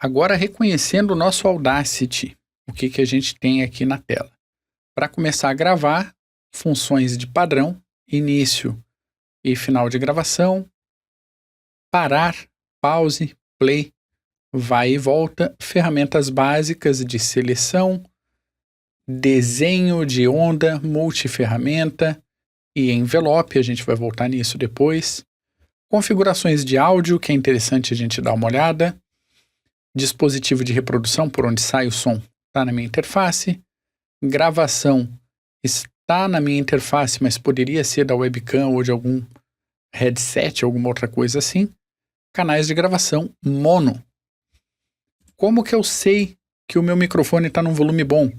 Agora reconhecendo o nosso Audacity, o que a gente tem aqui na tela. Para começar a gravar, funções de padrão, início e final de gravação, parar, pause, play, vai e volta, ferramentas básicas de seleção, desenho de onda, multiferramenta e envelope, a gente vai voltar nisso depois. Configurações de áudio, que é interessante a gente dar uma olhada. Dispositivo de reprodução, por onde sai o som, está na minha interface. Gravação está na minha interface, mas poderia ser da webcam ou de algum headset, alguma outra coisa assim. Canais de gravação mono. Como que eu sei que o meu microfone está num volume bom?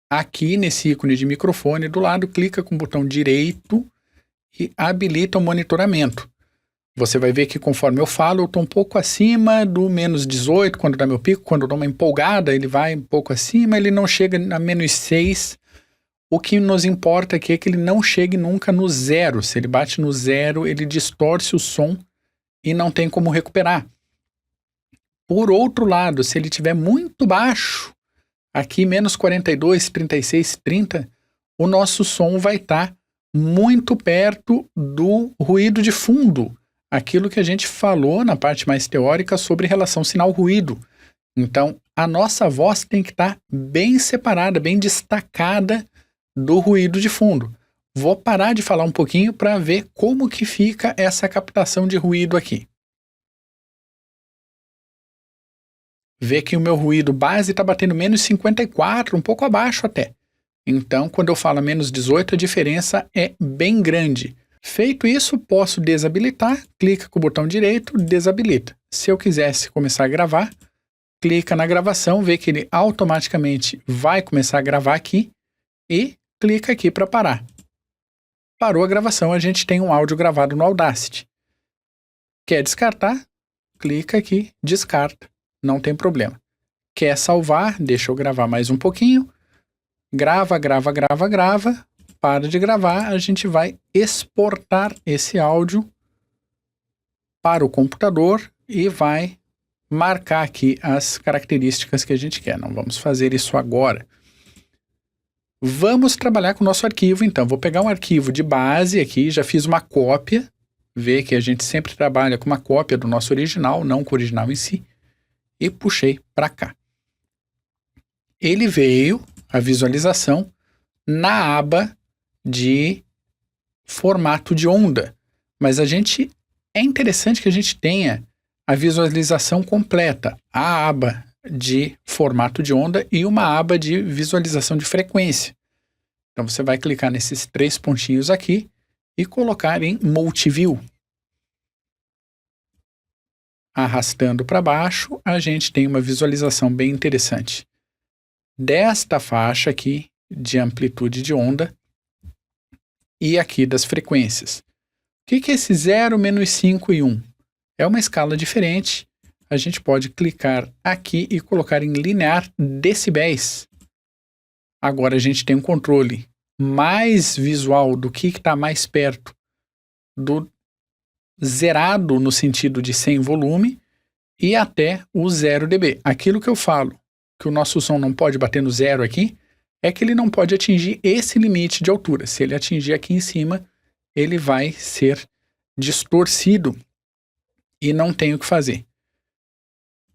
Aqui nesse ícone de microfone do lado, clica com o botão direito e habilita o monitoramento. Você vai ver que conforme eu falo, eu estou um pouco acima do menos 18, quando dá meu pico, quando eu dou uma empolgada, ele vai um pouco acima, ele não chega a menos 6. O que nos importa aqui é que ele não chegue nunca no zero. Se ele bate no zero, ele distorce o som e não tem como recuperar. Por outro lado, se ele estiver muito baixo, aqui menos 42, 36, 30, o nosso som vai estar muito perto do ruído de fundo. Aquilo que a gente falou na parte mais teórica sobre relação sinal-ruído. Então, a nossa voz tem que estar bem separada, bem destacada do ruído de fundo. Vou parar de falar um pouquinho para ver como que fica essa captação de ruído aqui. Vê que o meu ruído base está batendo menos 54, um pouco abaixo até. Então, quando eu falo menos 18, a diferença é bem grande. Feito isso, posso desabilitar, clica com o botão direito, desabilita. Se eu quisesse começar a gravar, clica na gravação, vê que ele automaticamente vai começar a gravar aqui e clica aqui para parar. Parou a gravação, a gente tem um áudio gravado no Audacity. Quer descartar? Clica aqui, descarta, não tem problema. Quer salvar? Deixa eu gravar mais um pouquinho. Grava, para de gravar, a gente vai exportar esse áudio para o computador e vai marcar aqui as características que a gente quer. Não vamos fazer isso agora. Vamos trabalhar com o nosso arquivo, então. Vou pegar um arquivo de base aqui, já fiz uma cópia. Vê que a gente sempre trabalha com uma cópia do nosso original, não com o original em si. E puxei para cá. Ele veio, a visualização, na aba de formato de onda. Mas é interessante que a gente tenha a visualização completa, a aba de formato de onda e uma aba de visualização de frequência. Então você vai clicar nesses 3 pontinhos aqui e colocar em Multiview. Arrastando para baixo, a gente tem uma visualização bem interessante desta faixa aqui de amplitude de onda e aqui das frequências. O que é esse 0, menos 5 e 1? É uma escala diferente. A gente pode clicar aqui e colocar em linear decibéis. Agora a gente tem um controle mais visual do que está mais perto do zerado no sentido de sem volume e até o 0 dB. Aquilo que eu falo, que o nosso som não pode bater no zero aqui, é que ele não pode atingir esse limite de altura. Se ele atingir aqui em cima, ele vai ser distorcido e não tem o que fazer.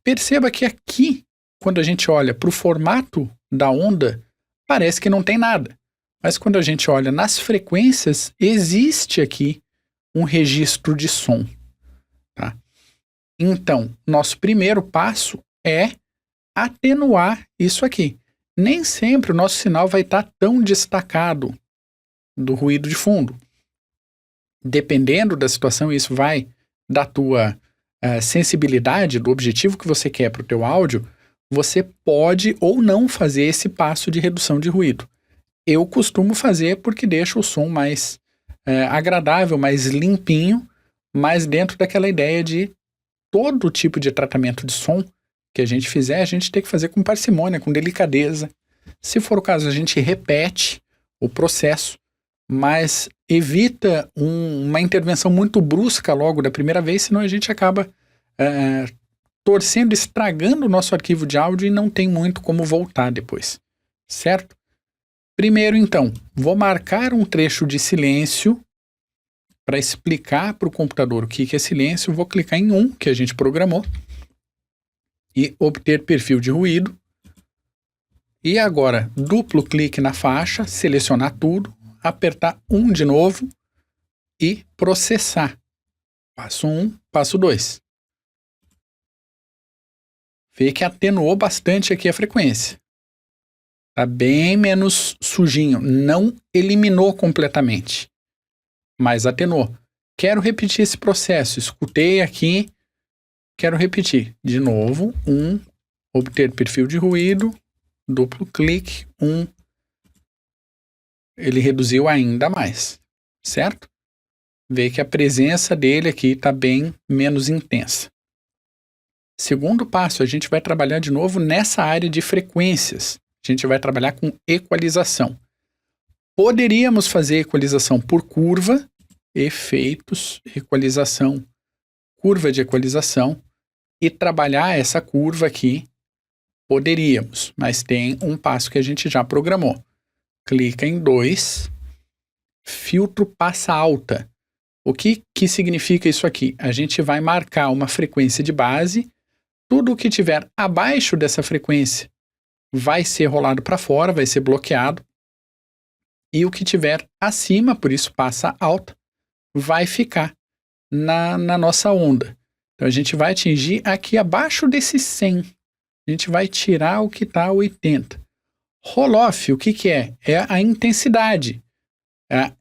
Perceba que aqui, quando a gente olha para o formato da onda, parece que não tem nada. Mas quando a gente olha nas frequências, existe aqui um registro de som. Tá? Então, nosso primeiro passo é atenuar isso aqui. Nem sempre o nosso sinal vai estar tão destacado do ruído de fundo. Dependendo da situação, isso vai da tua sensibilidade, do objetivo que você quer para o teu áudio, você pode ou não fazer esse passo de redução de ruído. Eu costumo fazer porque deixa o som mais agradável, mais limpinho, mas dentro daquela ideia de todo tipo de tratamento de som que a gente fizer, a gente tem que fazer com parcimônia, com delicadeza. Se for o caso, a gente repete o processo, mas evita uma intervenção muito brusca logo da primeira vez, senão a gente acaba torcendo, estragando o nosso arquivo de áudio e não tem muito como voltar depois, certo? Primeiro, então, vou marcar um trecho de silêncio para explicar para o computador o que é silêncio. Vou clicar em 1, que a gente programou, e obter perfil de ruído. E agora, duplo clique na faixa, selecionar tudo, apertar 1 de novo e processar. Passo 1, passo 2. Vê que atenuou bastante aqui a frequência. Está bem menos sujinho. Não eliminou completamente, mas atenuou. Quero repetir esse processo. Escutei aqui. Quero repetir. De novo. 1. Obter perfil de ruído. Duplo clique. 1. Ele reduziu ainda mais. Certo? Vê que a presença dele aqui está bem menos intensa. Segundo passo, a gente vai trabalhar de novo nessa área de frequências. A gente vai trabalhar com equalização. Poderíamos fazer equalização por curva, efeitos, equalização, curva de equalização, e trabalhar essa curva aqui. Poderíamos, mas tem um passo que a gente já programou. Clica em 2, filtro passa alta. O que significa isso aqui? A gente vai marcar uma frequência de base. Tudo o que tiver abaixo dessa frequência vai ser rolado para fora, vai ser bloqueado. E o que tiver acima, por isso passa alta, vai ficar na nossa onda. Então a gente vai atingir aqui abaixo desse 100. A gente vai tirar o que está a 80. Roll-off, o que é? É a intensidade.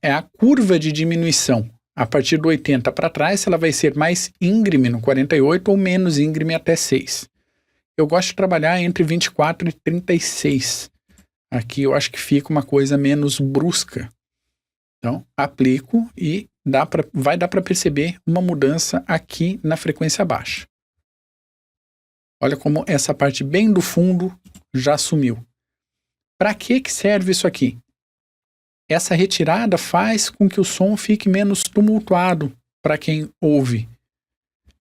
É a curva de diminuição. A partir do 80 para trás, ela vai ser mais íngreme no 48 ou menos íngreme até 6. Eu gosto de trabalhar entre 24 e 36. Aqui eu acho que fica uma coisa menos brusca. Então, aplico e vai dar para perceber uma mudança aqui na frequência baixa. Olha como essa parte bem do fundo já sumiu. Para que serve isso aqui? Essa retirada faz com que o som fique menos tumultuado para quem ouve.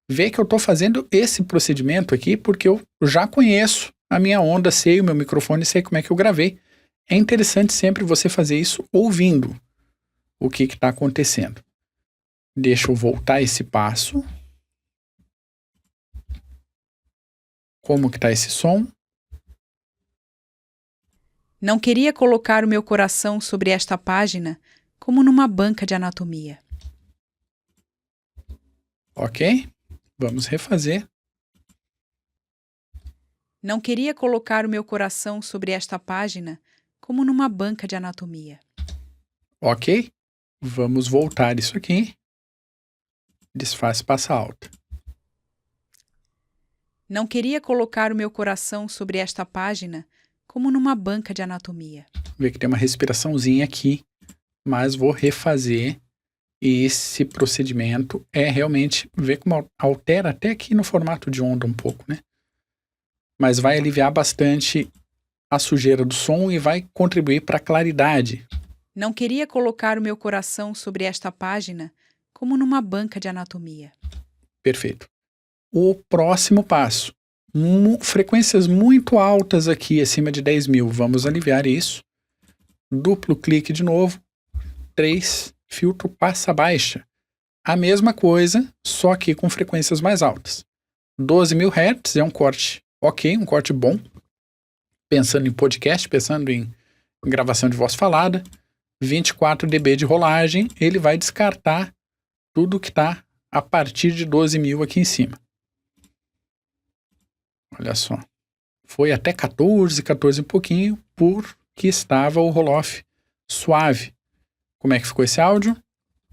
Vê que eu estou fazendo esse procedimento aqui porque eu já conheço a minha onda, sei o meu microfone, sei como é que eu gravei. É interessante sempre você fazer isso ouvindo o que está acontecendo. Deixa eu voltar esse passo. Como que está esse som? Não queria colocar o meu coração sobre esta página como numa banca de anatomia. Ok? Vamos refazer. Não queria colocar o meu coração sobre esta página como numa banca de anatomia. Ok? Vamos voltar isso aqui. Desfaz passa alta. Não queria colocar o meu coração sobre esta página como numa banca de anatomia. Vê que tem uma respiraçãozinha aqui, mas vou refazer. E esse procedimento é realmente, ver como altera até aqui no formato de onda um pouco, né? Mas vai aliviar bastante a sujeira do som e vai contribuir para a claridade. Não queria colocar o meu coração sobre esta página como numa banca de anatomia. Perfeito. O próximo passo. Frequências muito altas aqui, acima de 10.000. Vamos aliviar isso. Duplo clique de novo. 3, filtro passa baixa. A mesma coisa, só que com frequências mais altas. 12.000 Hz é um corte ok, um corte bom. Pensando em podcast, pensando em gravação de voz falada. 24 dB de rolagem, ele vai descartar tudo que está a partir de 12.000 aqui em cima. Olha só. Foi até 14 e pouquinho, porque estava o roll-off suave. Como é que ficou esse áudio?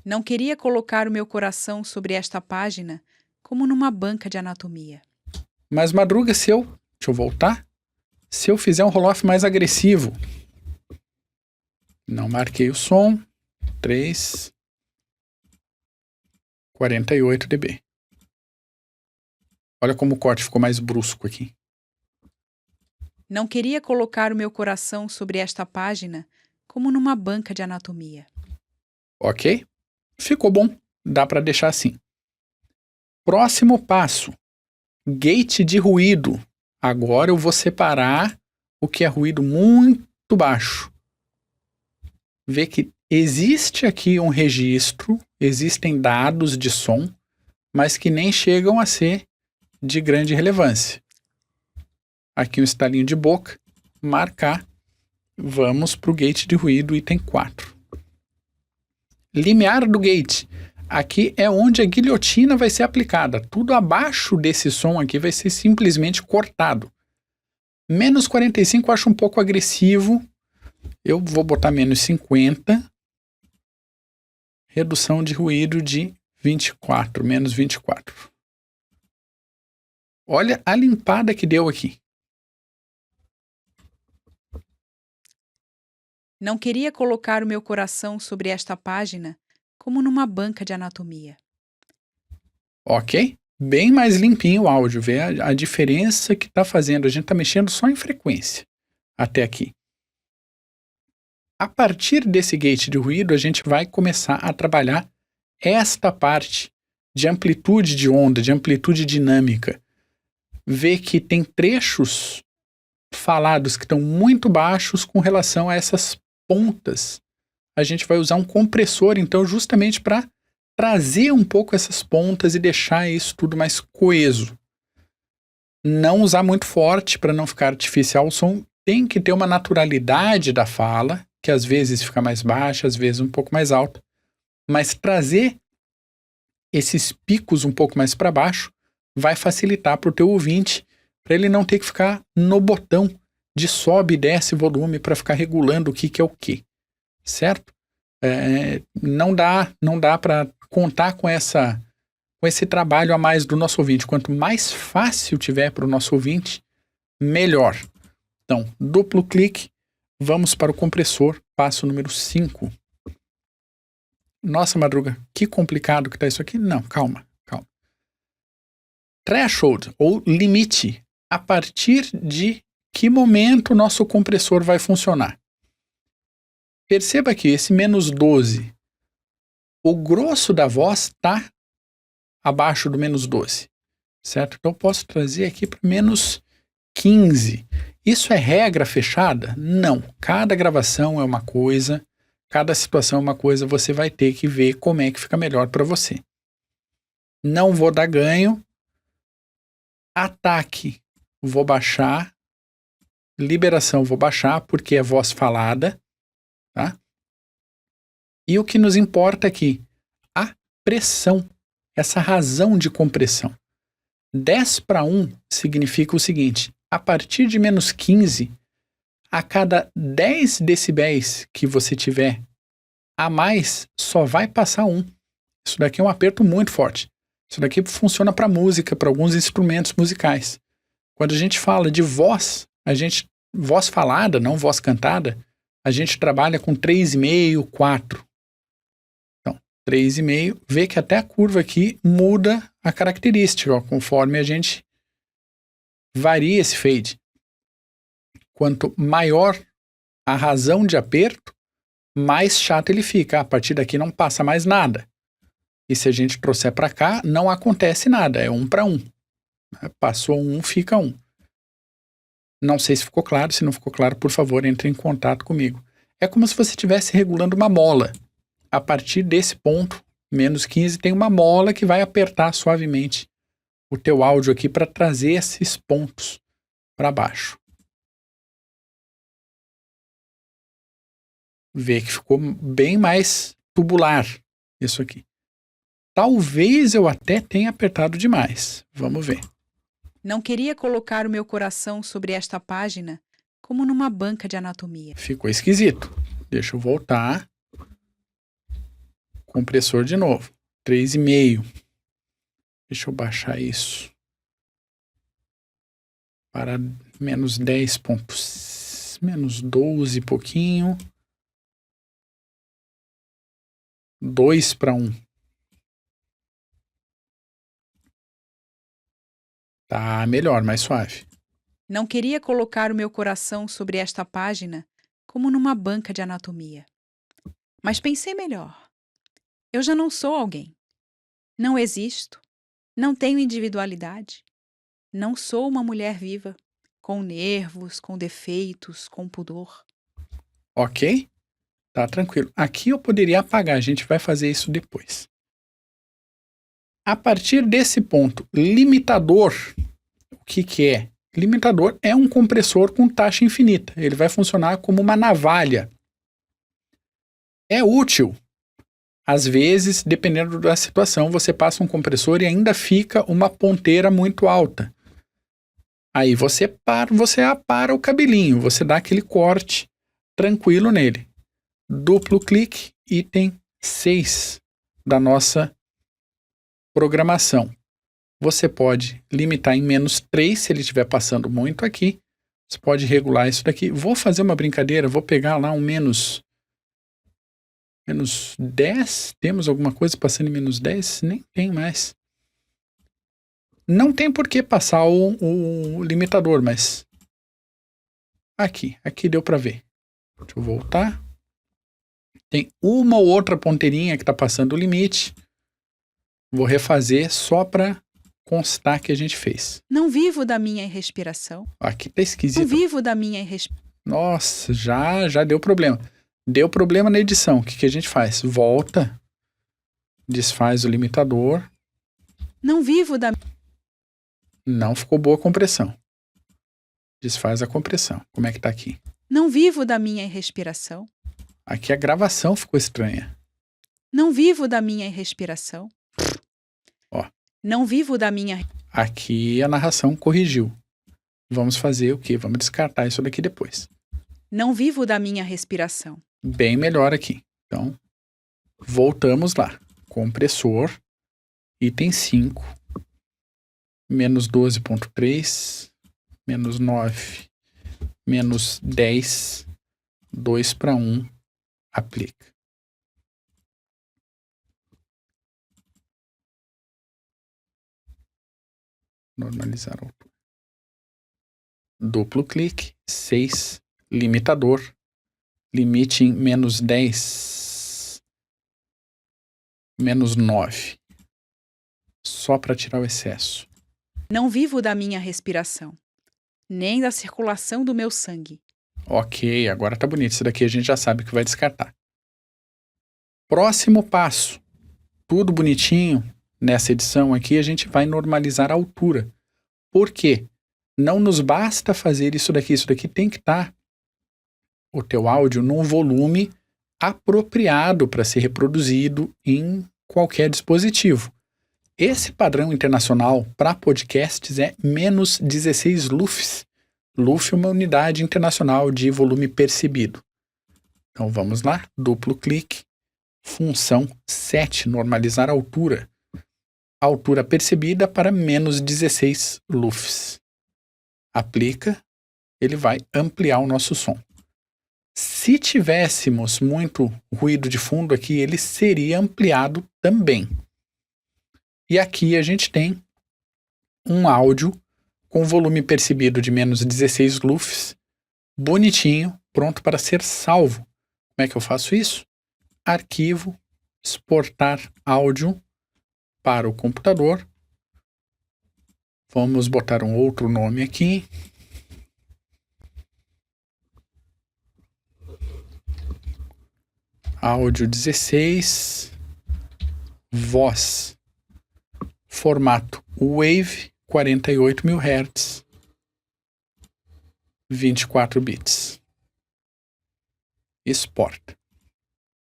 Não queria colocar o meu coração sobre esta página como numa banca de anatomia. Mas Madruga, deixa eu voltar. Se eu fizer um roll-off mais agressivo, não marquei o som, 3, 48 dB. Olha como o corte ficou mais brusco aqui. Não queria colocar o meu coração sobre esta página como numa banca de anatomia. Ok? Ficou bom. Dá para deixar assim. Próximo passo. Gate de ruído. Agora eu vou separar o que é ruído muito baixo. Vê que existe aqui um registro, existem dados de som, mas que nem chegam a ser de grande relevância. Aqui um estalinho de boca, marcar. Vamos para o gate de ruído, item 4. Limiar do gate. Aqui é onde a guilhotina vai ser aplicada. Tudo abaixo desse som aqui vai ser simplesmente cortado. Menos 45 eu acho um pouco agressivo. Eu vou botar menos 50. Redução de ruído de 24, menos 24. Olha a limpada que deu aqui. Não queria colocar o meu coração sobre esta página como numa banca de anatomia. Ok? Bem mais limpinho o áudio. Vê a diferença que está fazendo. A gente está mexendo só em frequência até aqui. A partir desse gate de ruído, a gente vai começar a trabalhar esta parte de amplitude de onda, de amplitude dinâmica. Vê que tem trechos falados que estão muito baixos com relação a essas pontas. A gente vai usar um compressor, então, justamente para trazer um pouco essas pontas e deixar isso tudo mais coeso. Não usar muito forte para não ficar artificial o som. Tem que ter uma naturalidade da fala, que às vezes fica mais baixa, às vezes um pouco mais alta. Mas trazer esses picos um pouco mais para baixo vai facilitar para o teu ouvinte, para ele não ter que ficar no botão de sobe e desce volume para ficar regulando o que é o que. Certo? Não dá para contar com esse trabalho a mais do nosso ouvinte. Quanto mais fácil tiver para o nosso ouvinte, melhor. Então, duplo clique, vamos para o compressor, passo número 5. Nossa, Madruga, que complicado que está isso aqui. Não, calma. Threshold, ou limite. A partir de que momento o nosso compressor vai funcionar? Perceba que esse menos 12, o grosso da voz está abaixo do menos 12, certo? Então eu posso trazer aqui para menos 15. Isso é regra fechada? Não. Cada gravação é uma coisa, cada situação é uma coisa, você vai ter que ver como é que fica melhor para você. Não vou dar ganho. Ataque, vou baixar. Liberação, vou baixar, porque é voz falada. Tá? E o que nos importa aqui? A pressão, essa razão de compressão. 10 para 1 significa o seguinte: a partir de menos 15, a cada 10 decibéis que você tiver a mais, só vai passar 1. Isso daqui é um aperto muito forte. Isso daqui funciona para música, para alguns instrumentos musicais. Quando a gente fala de voz, voz falada, não voz cantada, a gente trabalha com 3,5, 4. Então, 3,5, vê que até a curva aqui muda a característica, ó, conforme a gente varia esse fade. Quanto maior a razão de aperto, mais chato ele fica. A partir daqui não passa mais nada. E se a gente trouxer para cá, não acontece nada, é 1 para 1. Passou 1, fica 1. Não sei se ficou claro, se não ficou claro, por favor, entre em contato comigo. É como se você estivesse regulando uma mola. A partir desse ponto, menos 15, tem uma mola que vai apertar suavemente o teu áudio aqui para trazer esses pontos para baixo. Vê que ficou bem mais tubular isso aqui. Talvez eu até tenha apertado demais. Vamos ver. Não queria colocar o meu coração sobre esta página como numa banca de anatomia. Ficou esquisito. Deixa eu voltar. Compressor de novo. 3,5. Deixa eu baixar isso para menos 10 pontos. Menos 12 e pouquinho. 2 para 1. Tá melhor, mais suave. Não queria colocar o meu coração sobre esta página como numa banca de anatomia. Mas pensei melhor. Eu já não sou alguém. Não existo. Não tenho individualidade. Não sou uma mulher viva, com nervos, com defeitos, com pudor. Ok? Tá tranquilo. Aqui eu poderia apagar, a gente vai fazer isso depois. A partir desse ponto, limitador, o que é? Limitador é um compressor com taxa infinita. Ele vai funcionar como uma navalha. É útil. Às vezes, dependendo da situação, você passa um compressor e ainda fica uma ponteira muito alta. Aí você apara o cabelinho, você dá aquele corte tranquilo nele. Duplo clique, item 6 da nossa programação. Você pode limitar em -3 se ele estiver passando muito aqui. Você pode regular isso daqui. Vou fazer uma brincadeira, vou pegar lá um -10. Temos alguma coisa passando em -10? Nem tem mais. Não tem por que passar o limitador, mas aqui deu para ver. Deixa eu voltar. Tem uma ou outra ponteirinha que está passando o limite. Vou refazer só para constar que a gente fez. Não vivo da minha respiração. Aqui tá esquisito. Não vivo da minha respiração. Nossa, já deu problema. Deu problema na edição. O que a gente faz? Volta, desfaz o limitador. Não vivo da... Não ficou boa a compressão. Desfaz a compressão. Como é que tá aqui? Não vivo da minha respiração. Aqui a gravação ficou estranha. Não vivo da minha respiração. Ó. Não vivo da minha... Aqui a narração corrigiu. Vamos fazer o quê? Vamos descartar isso daqui depois. Não vivo da minha respiração. Bem melhor aqui. Então, voltamos lá. Compressor, item 5, -12.3, -9, -10, 2:1, aplica. Normalizar a altura. Duplo clique, 6, limitador, limite em -10, -9, só para tirar o excesso. Não vivo da minha respiração, nem da circulação do meu sangue. Ok, agora tá bonito. Isso daqui a gente já sabe que vai descartar. Próximo passo. Tudo bonitinho. Nessa edição aqui a gente vai normalizar a altura. Por quê? Não nos basta fazer isso daqui. Isso daqui tem que estar o teu áudio num volume apropriado para ser reproduzido em qualquer dispositivo. Esse padrão internacional para podcasts é -16 LUFS. LUF é uma unidade internacional de volume percebido. Então vamos lá, duplo clique, função 7, normalizar a altura. Altura percebida para -16 LUFS. Aplica, ele vai ampliar o nosso som. Se tivéssemos muito ruído de fundo aqui, ele seria ampliado também. E aqui a gente tem um áudio com volume percebido de -16 LUFS, bonitinho, pronto para ser salvo. Como é que eu faço isso? Arquivo, exportar áudio para o computador. Vamos botar um outro nome aqui. Áudio 16, voz, formato Wave, 48.000 Hz, 24 bits. Exporta.